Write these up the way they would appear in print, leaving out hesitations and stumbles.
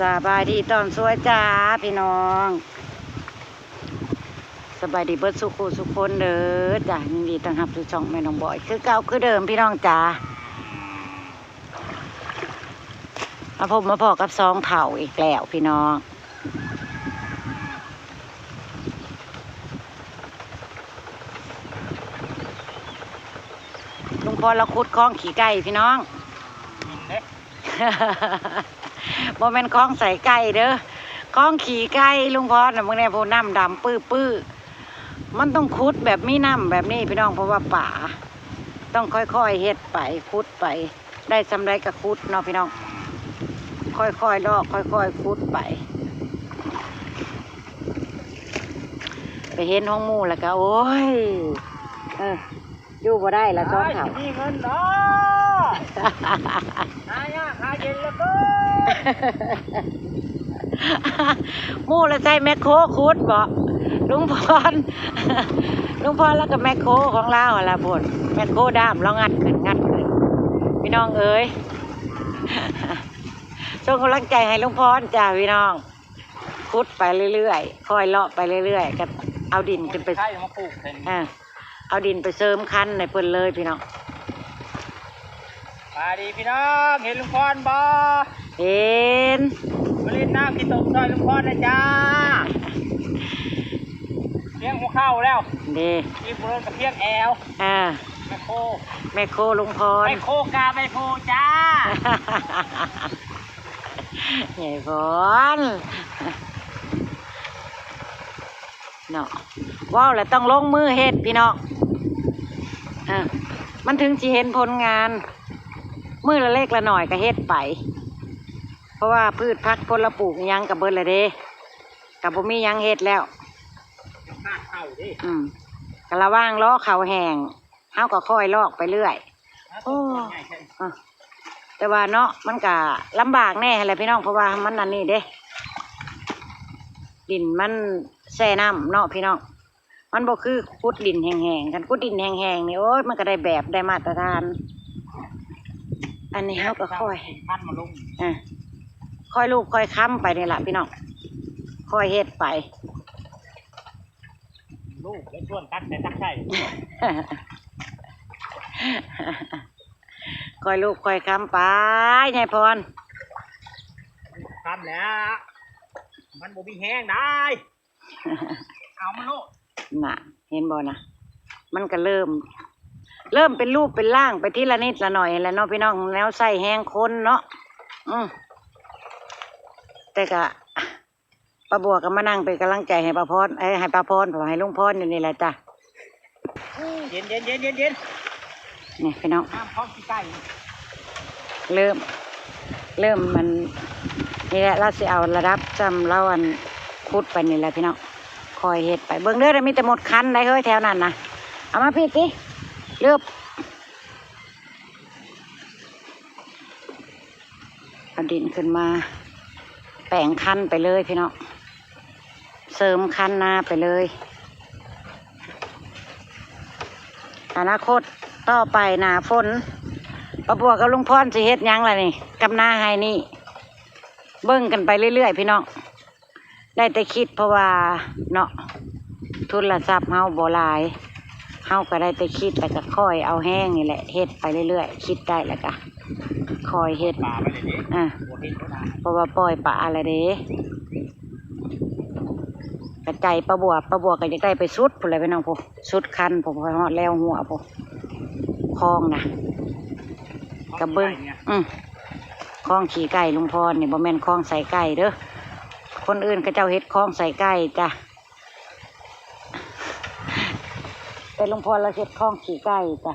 สบายดีตอนสวยจ้าพี่น้องสบายดีเบิดสุขุสุขคนเด้อจ้ายินดีต้อนรับสู่ช่องแม่น้องบอยคือเก่าคือเดิมพี่น้องจ้ามาพบมาพอกับซองเถ่าอีกแล้วพี่น้องลุงพอเราขุดคลองขี่ไก่พี่น้องโมเมนต์คลองใส่ไก่เด้อคลองขี่ไก่ลุงพอน่ะมึงเนี่ยพวกน้ำดำปื้อมันต้องขุดแบบมีน้ำแบบนี้พี่น้องเพราะว่าป่าต้องค่อยๆเฮ็ดไปขุดไปได้สำไรก็ขุดเนาะพี่น้องค่อยๆลอกค่อยๆขุดไปเห็นห้องมู่แล้วก็โอ้ยอยู่บ่ได้ละซ้อนเขามีเงินเนาะหายากหาเย็นแล้วก็มู่แล้วใช้แมคโครขุดบ่ลุงพรแล้วก็แมคโครของเราอะไรพดแมคโครด้ามเรางัดขึ้นพี่น้องเอ๋ยส่งกำลังใจให้ลุงพรจ้าพี่น้องขุดไปเรื่อยๆค่อยเลาะไปเรื่อยๆก็เอาดินขึ้นไปมาปลูกเอาดินไปเสริมคันในเพิ่นเลยพี่น้องมาดีพี่น้องเห็นลุงพรบ่เห็นมาเล่นน้ำที่ตกซอยลุงพรนะจ้าเพียงหัวเข้าแล้วดีที่บริเวณกับเพียงแอลแมคโครลุงพรแมคโครกาแมคโครจ้าใหญ่พรเนาะว้าวแล้วต้องลงมือเฮ็ดพี่น้องมันถึงสิเห็นผลงานมือละเล็กละหน่อยก็เฮ็ดไปเพราะว่าพืชพักผลปลูกยังกับเบิดละเด้กับบ่มียังเฮ็ดแล้วกะระว่างล้อเขาแห้งเฮาก็ค่อยลอกไปเรื่อยโอ้แต่ว่าเนาะมันก็ลำบากแน่แหละพี่น้องเพราะว่ามันนั่นนี่เด้ดินมันแช่น้ำเนาะพี่น้องมันบ่คือขุดดินแห้งๆกันขุดดินแห้งๆนี่โอ้ยมันก็ได้แบบได้มาตรฐานอันนี้เขาก็ค่อยค่อยลูกค่อยค้ำไปนี่แหละพี่น้องค่อยเฮ็ดไปลูกและส่วนตักแต่ตักใช่ค่อยลูกค่อยค้ำไปยายพรค้ำแล้วมันบ่มีแห้งได้เอามาลูกน่ะเห็นบ่นะมันก็เริ่มเป็นรูปเป็นร่างไปทีละนิดละหน่อยแล้วเนาะพี่น้องแล้วใส่แห้งคนเนาะแต่ก็ป้าบัวก็มานั่งเป็นกำลังใจให้ป้าพรให้ป้าพรให้ลุงพรอยู่นี่แหละจ้ะเย็นนี่พี่น้องน้ำพร้อมที่ใกล้เริ่มมันนี่แหละเราสิเอาระดับจำเราอันคุดไปนี่แหละพี่น้องคอยเฮ็ดไปเบิ่งเด้อมีแต่หมดคันได้เฮ้ยแถวนั้นนะเอามาพี่สิเลือบเอาดินขึ้นมาแปลงคันไปเลยพี่น้องเสริมคันนาไปเลยอนาคตต่อไปหน้าฝนป้าบัวกับลุงพรสิเฮ็ดยังล่ะนี่กับนาไฮนี่เบิ่งกันไปเรื่อยๆพี่น้องได้แต่คิดเพราะว่าเนาะทุนละทรัพย์เฮาบ่หลายเฮาก็ได้แต่คิดแล้วก็ค่อยเอาแห้งนี่แหละเฮ็ดไปเรื่อยๆคิดได้แล้วก็คอยเฮ็ดเพราะว่าปล่อยปลาอะไรเด้กระใจป้าบัวก็จะได้ไปสุดพุ่นเลยพี่น้องพวกสุดคันผมพอฮอดแล้วหัวพวกคลองนะกระเบื้องคลองขี่ไก่ลุงพรนี่บ่แม่นคลองใส่ไก่เด้อคนอื่นก็เจ้าเฮ็ดคลองใส่ไก่จ้ะแต่ลุงพรเราเฮ็ดคลองขี่ไก่จ้ะ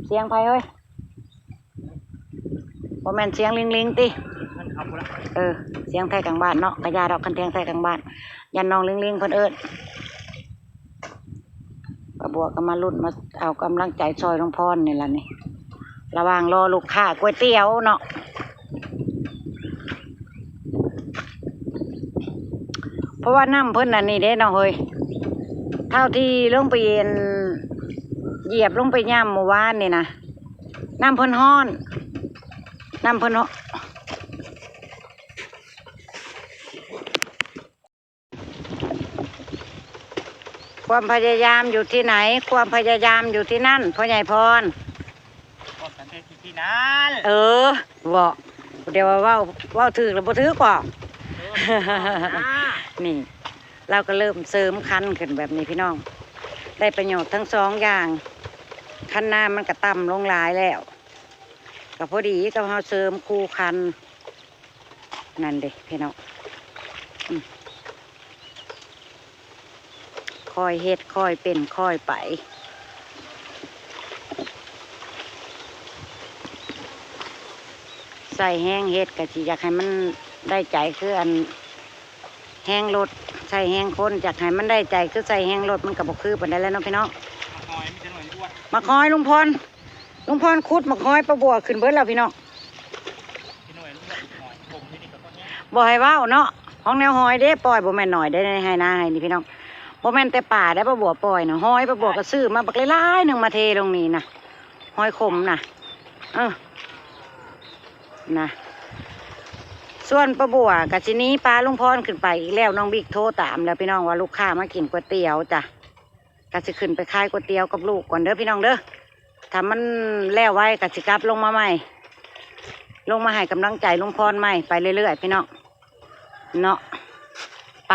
เสียงไผเฮ้ยบ่แม่นเสียงลิงติเสียงไทยกลางบ้านเนาะกระยาดอกคันเทียงไทยกลางบ้านยันน้องลิงเพิ่นเอิ้นป้าบัวก็มาลุ้นมาเอากำลังใจซอยลุงพรนี่ล่ะนี่ระหว่างรอลูกค้าก๋วยเตี๋ยวเนาะเพราะว่าน้ำเพิ่นอันนี้เด้เนาะเฮ้ยเท่าที่ลงไปเหยียบลงไปย่ำเมื่อวานนี่นะน้ำเพิ่นฮ้อน ความพยายามอยู่ที่ไหน ความพยายามอยู่ที่นั่นพ่อใหญ่พร ก็สังเกตที่นั้น บอกเดี๋ยวว่าถือหรือบ่ถือกว่า นี่ เราก็เริ่มเสริมคันขึ้นแบบนี้พี่น้อง ได้ประโยชน์ทั้งสองอย่าง คันหน้ามันก็ต่ำลงหลายแล้วก็พอดีกับเราเสริมคู่คันนั่นเด็พี่น้องคอยเฮ็ดคอยเป็นคอยไปใส่แห้งเฮ็ดก็สิอยากให้มันได้ใจคืออันแห้งรถใส่แห้งคนอยากให้มันได้ใจคือใส่แห้งรถมันก็บ่คือปานใดแล้วเนาะพี่น้อง หอยไม่ใช่หน่อยอ้วน มาคอยลุงพรคุดมาคอยประบัวขึ้นเบิดแล้วพี่น้อง ที่หน่วยอ้วนหอยผมที่นี่ก็ต้นนี้ บ่ให้เว้าเนาะห้องแนวหอยเด้ปล่อยบ่แม่นหน่อยได้ให้นาให้นี่พี่น้องบ่แม่นแต่ป่าได้ประบัวปล่อยเนาะหอยประบัวก็ซื้อมาบักหลายๆหนึงมาเทลงนี่นะหอยขมน่ะนะส่วนประบัวกะสินี้ปลาลุงพรขึ้นไปอีกแล้วน้องบิ๊กโทรตามแล้วพี่น้องว่าลูกค้ามากินก๋วยเตี๋ยวจ้ะกะสิขึ้นไปขายก๋วยเตี๋ยวกับลูกก่อนเด้อพี่น้องเด้อถ้ามันแล้วไว้กะสิกลับลงมาใหม่ลงมาให้กำลังใจลุงพรใหม่ไปเรื่อยๆพี่น้องเนาะไป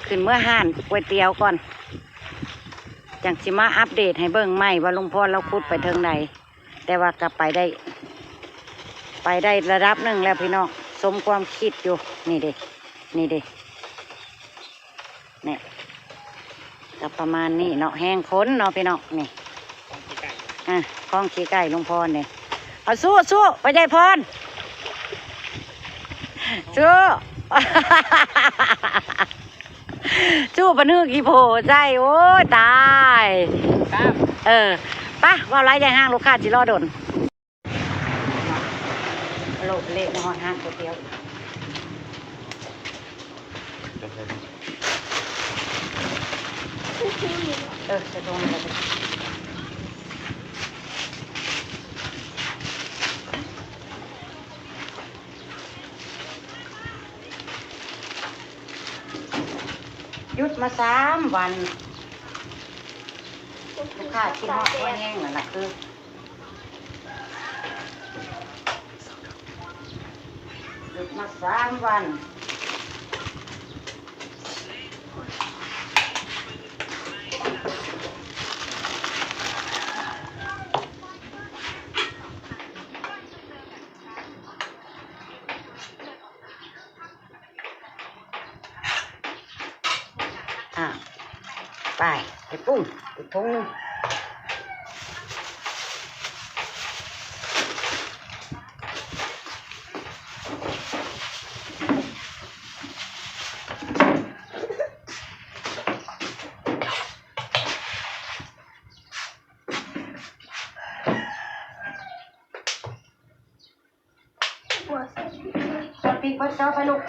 ขึ้นเมื่อห่านก๋วยเตี๋ยวก่อนจังสิมาอัปเดตให้เบิ่งใหม่ว่าลุงพรเราคุดไปเทิงไหนแต่ว่ากลับไปได้ระดับหนึ่งแล้วพี่น้องสมความคิดอยู่นี่เด็เนี่ยก็ประมาณนี้เนาะแห้งค้นเนาะพี่น้องนี่ ของขี้ไก่ คล้องขี้ไก่ลุงพรเนี่ยเอาสู้ไปใจพรสู้ สู้ปะนึกกี่โผใจโอ้ยตาย ครับ ปะว่าไรใจห้างลูกค้าจิรอดนโลกเล็กนอนห้างก๋วยเตี๋ยวจะตรงนี้หยุดมา3 วันลูกค้ากินหอดแห้งๆนั่นแหละคือหยุดมา3 วันไปปุ้งไปพุงเปิดปีกเปิดเจ้าไปลูก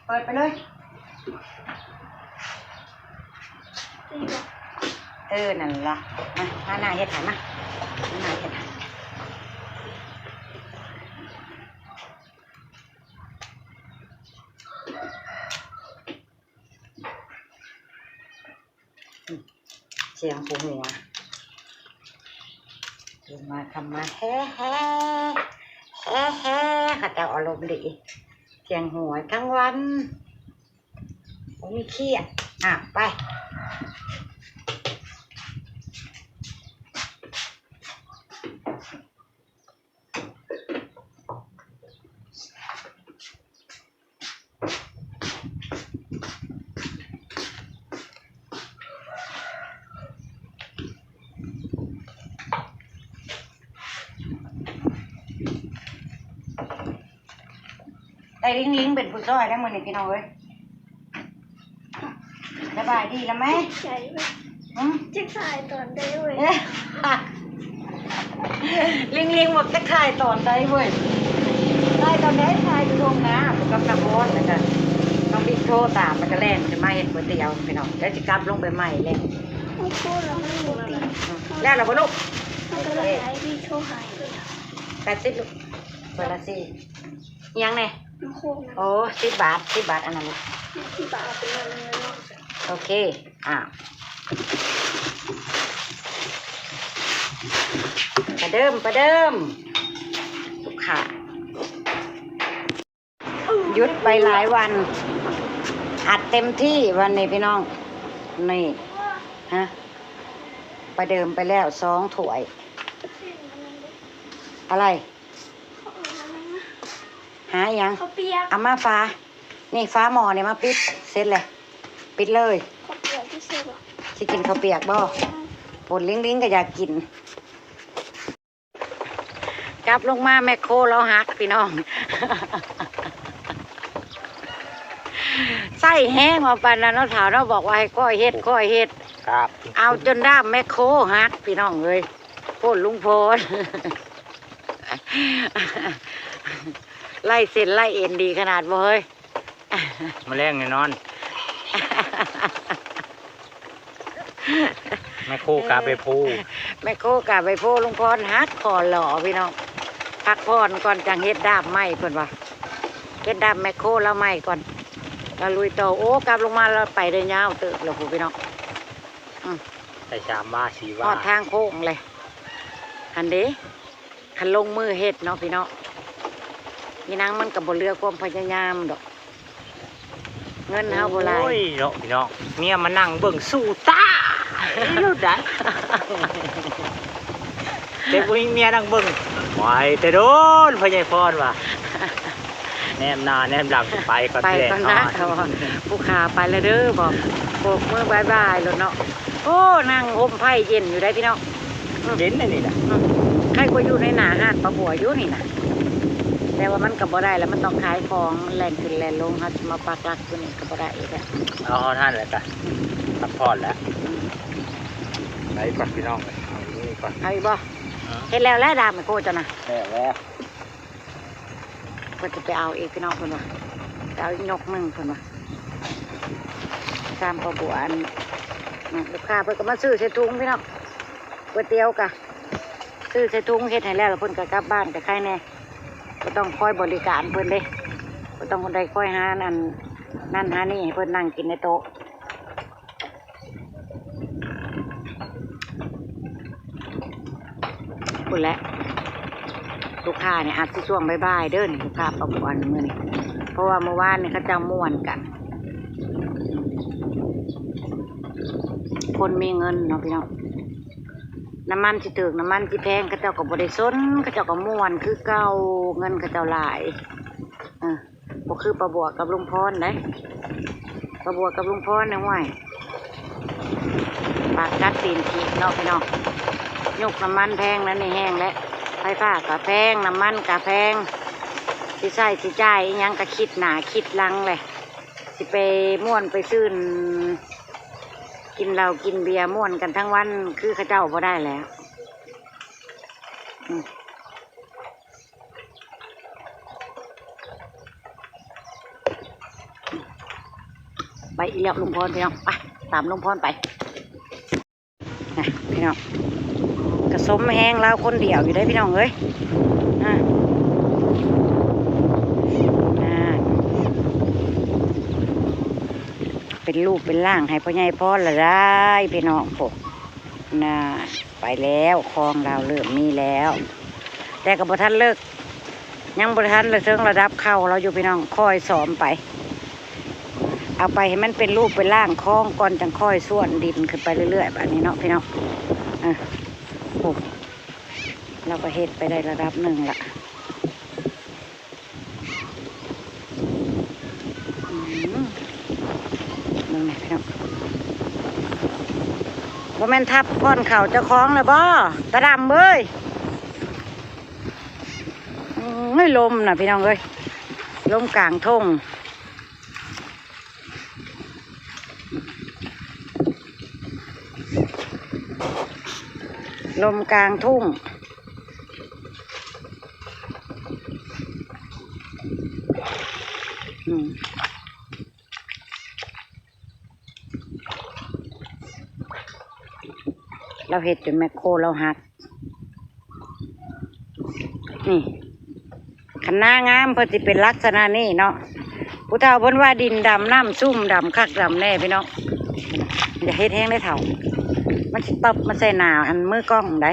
เปิดไปเลยนั่นล่ะมาหาหน้าเฮ็ดหันมาหน้าเฮ็ดหันเสียงหัวขึ้นมาทำมาแฮ่ข้าเจ้าอารมณ์ดีเสียงหัวทั้งวันผมมีเครียดไปได้ลิงเป็นผู้ช่วยได้หมดนี่พี่น้องเอ้ยสบายดีแล้วไหมใช่ไหม จะถ่ายตอนได้เว้ยลิงบอกจะถ่ายตอนได้เว้ยถ่ายตอนได้ถ่ายอยู่ตรงนะผมกำลังร้อนนะจ๊ะน้องบิ๊กโทรตามมันก็แล่นจะมาเห็นก๋วยเตี๋ยวพี่น้องแล้วจะกลับลงไปใหม่เลย ไม่พูดแล้วไม่หมดเลย แล้วเราลูก มันก็เลยให้พี่โชว์หายเลย80ลูกเปิดละยังไงน้ำโคกนะโอ้10 บาทอันนั้นลูกที่บาทเป็นเงินเนาะ โอเคประเดิมลูกค้าหยุดไปหลายวันอัดเต็มที่วันนี้พี่น้องนี่ฮะประเดิมไปแล้ว2 ถ้วยอะไรหายัง เขาเปียก เอามาฟ้านี่ฟ้าหม้อเนี่ยมาปิดเสร็จเลยปิดเลย เขาเปียกที่สุด สิกินข้าวเปียกบ่ปวดลิ้งก็อยากกินกลับลงมาแมคโครเราหักพี่น้อง ไส้แห้งมาปันนั้นเราถามเราบอกว่าให้ก้อยเฮ็ดครับ เอาจนด้ามแมคโครหักพี่น้องเลยโพดลุงโพด ไล่เส้นไล่เอ็นดีขนาดบ่เฮ้ย มาแรงแน่นอนแม่คู่กาไปพู แม่โคกะไปโพลุงพรฮักคอหล่อพี่น้องพักพรก่อนจังเฮ็ดดาบไหมเพิ่นว่าเฮ็ดดาบแม่โคแล้วไหมก่อนแล้วลุยต่อโอ้กลับลงมาแล้วไปได้ยาวเติบแล้วพี่น้อง ใส่ชามว่าสี ท ว่า อดทางโค้งเลยคันเด้คันลงมือเฮ็ดเนาะพี่น้องพี่นางมันกับบ่เรือความพยายามดอกเงินเฮาบ่หลาย โอ้ยเนาะพี่น้องเมียมานั่งเบิ่งสู้ตาแล้วได้แต่ผู้หญิงเมียนั่งเบิ่งไหวแต่โดนพญายพรว่ะแนมหน้าแนมหลังไปก่อน ไป แหละ ก่อนนะเขาบอกผู้ขาไปแล้วเด้อบอกโบกมือบายบายแล้วเนาะโอ้นั่งอมไผ่เย็นอยู่ได้พี่น้อง เย็นนี่แหละ ใครก็อยู่ในหนาหาดปลาบัวอยู่นี่นะแต่ว่ามันก็บ่ได้แล้วมันต้องขายของแรงขึ้นแรงลงเขาจะมาปักหลักตัวนี้ก็บ่ได้อีกแล้ว เอาท่านแหละจ้ะพักผ่อนแล้วไหนก่อนพี่น้องเอานี่ก่อน เอาอีกบ่เห็นแล้วแล้วดามไม่โคจ้ะนะ แล้ว เพิ่นจะไปเอาอีกพี่น้องเพิ่นว่าจะเอาอีกนกหนึ่งเพิ่นว่าตามปลาบัวอันลูกค้าเพิ่นก็มาซื้อใส่ถุงพี่น้องก๋วยเตี๋ยวกะซื้อใส่ถุงเฮ็ดให้แล้วแล้วเพิ่นก็กลับบ้านแต่ใครแน่ก็ต้องคอยบริการเพิ่นเด้ก็ต้องคนใดคอยหานั่นหานี่ให้เพิ่นนั่งกินในโต๊ะคุณแหละลูกค้าเนี่ยอาจจะช่วงบ่ายๆเด้อนี่ลูกค้าประกวดมื้อนี้เพราะว่าเมื่อวานนี่เขาเจ้าม่วนกันคนมีเงินเนาะพี่น้องน้ำมันสิถึกน้ำมันสิแพงเขาเจ้าก็บ่ได้สนเขาเจ้าก็ม่วนคือเก่าเงินเขาเจ้าหลายบ่คือปลาบัวกับลุงพรได้ปลาบัวกับลุงพรเนี่ยห่วยปากกัดตีนขีดเนาะพี่น้องยกน้ำมันแพงแล้วนี่แห้งแล้วไฟฟ้าก็แพงน้ำมันก็แพงสิใส่สิจ่ายอีหยังก็คิดหนาคิดหลังเลยสิไปม่วนไปซื้อกินเหล้ากินเบียร์ม่วนกันทั้งวันคือเขาเจ้าพอได้แล้วไปอีกแล้วลุงพรพี่น้องไปตามลุงพรไปนะพี่น้องกระสมแห้งแล้วคนเดียวอยู่ได้พี่น้องเอ้ยเป็นรูปเป็นร่างให้พ่อใหญ่พ่อละได้พี่น้องโผน่าไปแล้วคลองเราเริ่มมีแล้ว แต่กับบ่ทันเลิกยังบ่ทันเลยเชิงระดับเข้าเราอยู่พี่น้องค่อยสอมไปเอาไปให้มันเป็นรูปเป็นร่างคลองก่อนจังค่อยส่วนดินขึ้นไปเรื่อยๆแบบนี้เนาะพี่น้องโอ้เราก็เฮ็ดไปได้ระดับหนึ่งละมึงไหนพี่น้องบ่แม่นทับก้อนเข่าเจ้าของเลยบ่ตาดำเอ้ยไม่ลมนะพี่น้องเอ้ยลมกลางทุ่งลมกลางทุ่งเราเห็ดจนแมคโครเราหักนี่คันหน้างามเพื่อที่เป็นลักษณะนี้เนาะผู้เฒ่าเพิ่นว่าดินดำน้ำซุ่มดำคักดำแน่พี่น้อง อย่าเฮ็ดแห้งได้เถ่ามันสิตบมันใส่หนาวอันมือกล้องได้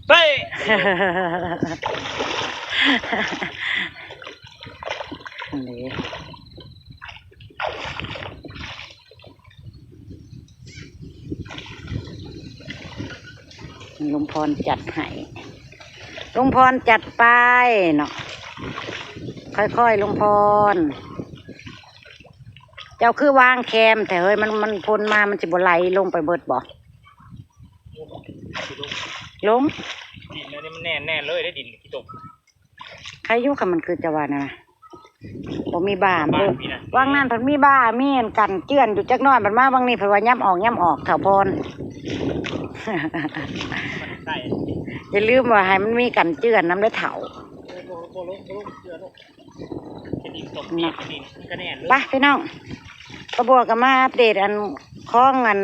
เฮ้ย นี่ลุงพรจัดให้ลุงพรจัดไปเนาะค่อยๆลุงพรเจ้าคือวางแคมแต่เฮ้ยมันพ้นมามันจะบ่ไหลลงไปเบิดบ่ลง ดินอันนี้มันแน่เลยได้ดินที่ตก ใครอยุ่กับมันคือจะว่านะบ่มีบ้า บ้าน เบิ่ง พี่นะ วางนั่นเพิ่นมีบ้ามีอันกันเจือนอยู่จักหน้อยมันมาบางนี้เพิ่นว่าย่ำออกเถ่าพร ใส่ อย่าลืมว่าให้มันมีกันเจือนน้ำได้เถ่า โบลงเสือลงแค่ดินตกดินก็แน่เลย ไปพี่น้องกระบวกกันมาอัปเดตอันคล้องอัน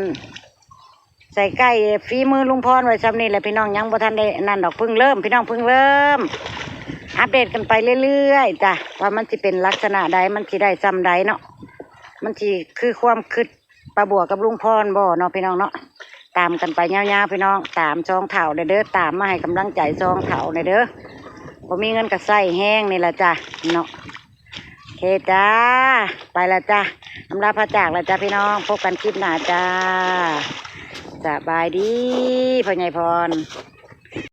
ใส่ไก่ฝีมือลุงพรไว้ซ้ำนี่แหละพี่น้องยังบ่ทันได้นั่นดอกเพิ่งเริ่มพี่น้องเพิ่งเริ่มอัปเดตกันไปเรื่อยๆจ้ะว่ามันจะเป็นลักษณะใดมันจะได้ซ้ำใดเนาะมันจะคือความคิดประบวกกับลุงพรบ่เนาะพี่น้องเนาะตามกันไปยาวๆพี่น้องตามซองเถ่าเด้อตามมาให้กำลังใจซองเถ่าเด้อบ่มีเงินก็ใส่แห้งนี่แหละจ้ะเนาะโอเคจ้าไปละจ้ะอำลาพระจากละจ้ะพี่น้องพบกันคลิปหน้าจ้าสบายดีพ่อใหญ่พร